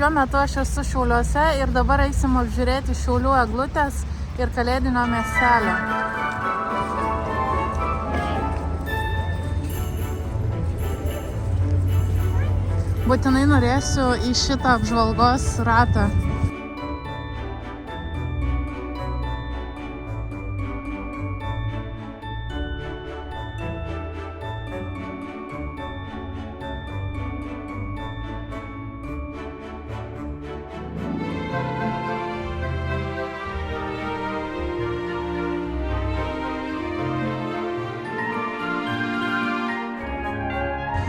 Šiuo metu aš esu Šiauliuose ir dabar eisim apžiūrėti Šiaulių eglutės ir kalėdinio miestelio. Būtinai norėsiu į šitą apžvalgos ratą.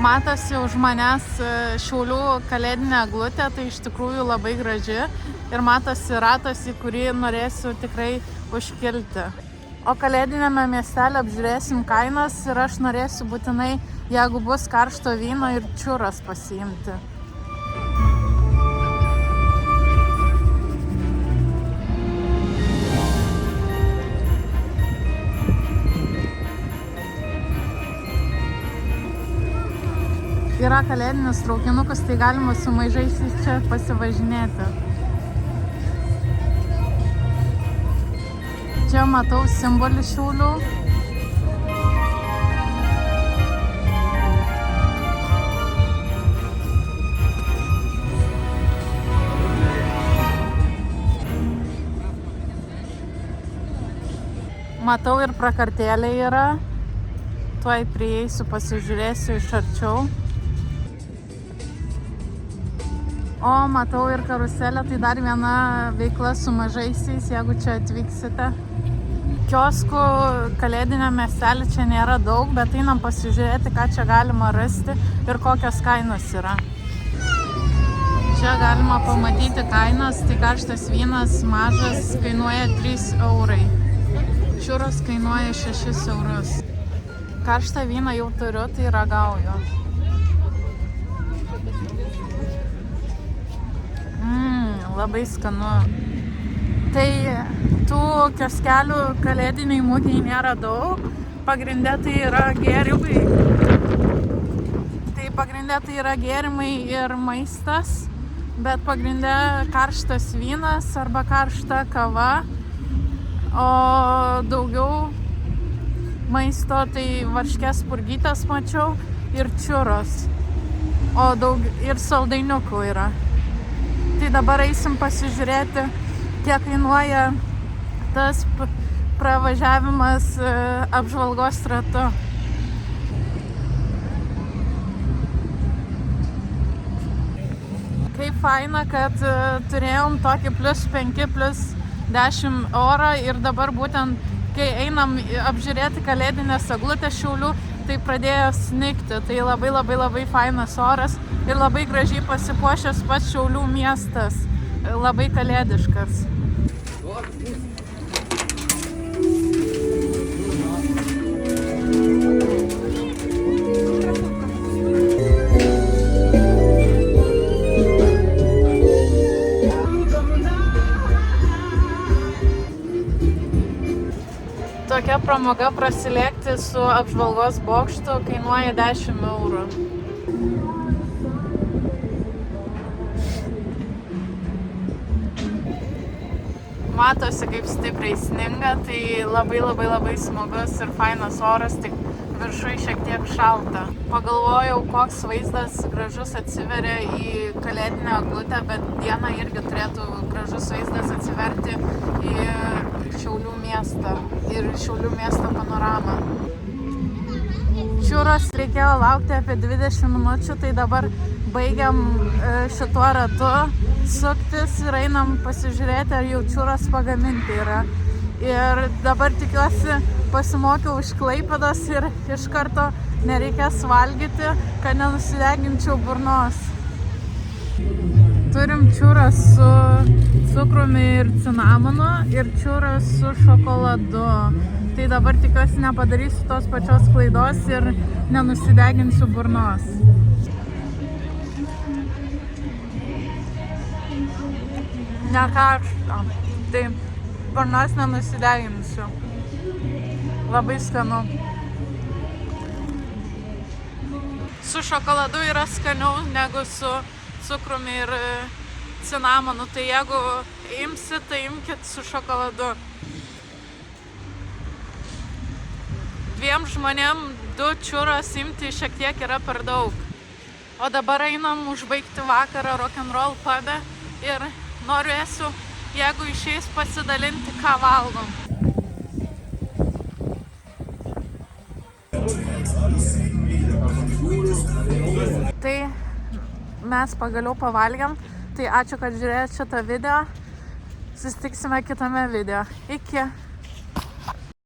Matosi už manęs Šiaulių kalėdinė eglutė, tai iš tikrųjų labai graži ir matosi ratas, į kurį norėsiu tikrai užkilti. O kalėdinėme miestelį apžiūrėsim kainas ir aš norėsiu būtinai, jeigu bus karšto vyno ir čiuras pasiimti. Yra kalėdinis traukinukas, tai galima su maižaisiais čia pasivažinėti. Čia matau simbolį Šiaulių. Matau ir prakartėlė yra. Tuoj prieisiu, pasižiūrėsiu iš arčiau. O, matau ir karuselę, tai dar viena veikla su mažaisiais, jeigu čia atvyksite. Kioskų kalėdinio miestelį čia nėra daug, bet einam pasižiūrėti, ką čia galima rasti ir kokios kainos yra. Čia galima pamatyti kainas, tai karštas vynas mažas kainuoja 3 eurai. Čiuras kainuoja 6 eurus. Karštą vyną jau turiu, tai ragauju. Labai skanu. Tai tų kioskelių kalėdiniai mugei nėra daug. Pagrinde tai yra gėrimai. Tai yra gėrimai ir maistas, bet pagrinde karštas vynas arba karšta kava. O daugiau maisto tai varškės purgytės mačiau ir čiuros. O daug ir saldainiukų yra. Tai dabar eisim pasižiūrėti, kiek kainuoja tas pravažiavimas apžvalgos ratu. Kaip faina, kad turėjom tokį +5, +10 eurą ir dabar būtent, kai einam apžiūrėti kalėdinės eglutės Šiaulių, tai pradėjo snigti. Tai labai fainas oras ir labai gražiai pasipuošęs pats Šiaulių miestas. Labai kalėdiškas. Tokia pramoga prasilėkti su apžvalgos bokštu kainuoja 10 eurų. Matosi, kaip stipriai sninga, tai labai smagus ir fainas oras, tik viršui šiek tiek šalta. Pagalvojau, koks vaizdas gražus atsiveria į kalėdinę eglutę, bet dieną irgi turėtų gražus vaizdas atsiverti į Šiaulių miestą ir Šiaulių miesto panoramą. Čiuros reikėjo laukti apie 20 minučių, tai dabar baigiam šituo ratu suktis ir einam pasižiūrėti, ar jau čiuras pagaminti yra. Ir dabar tikiuosi pasimokiau iš Klaipėdos ir iš karto nereikės valgyti, kad nenusideginčiau burnos. Turim čiurą su cukrumi ir cinamonu ir čiurą su šokoladu. Tai dabar tikiuosi nepadarysiu tos pačios klaidos ir nenusideginsiu burnos. Nekaršta, tai burnos nenusideginsiu. Labai skanu. Su šokoladu yra skaniau negu su cukrumi ir cinamonu, tai jeigu imsi, tai imkit su šokoladu. 2 žmonėm 2 čiuros imti šiek tiek yra per daug. O dabar einam užbaigti vakarą rock'n'roll pube ir norėsiu, jeigu išeis, pasidalinti, ką valgom. Tai mes pagaliau pavalgiam. Tai ačiū, kad žiūrėjote šitą video. Susitiksime kitame video. Iki.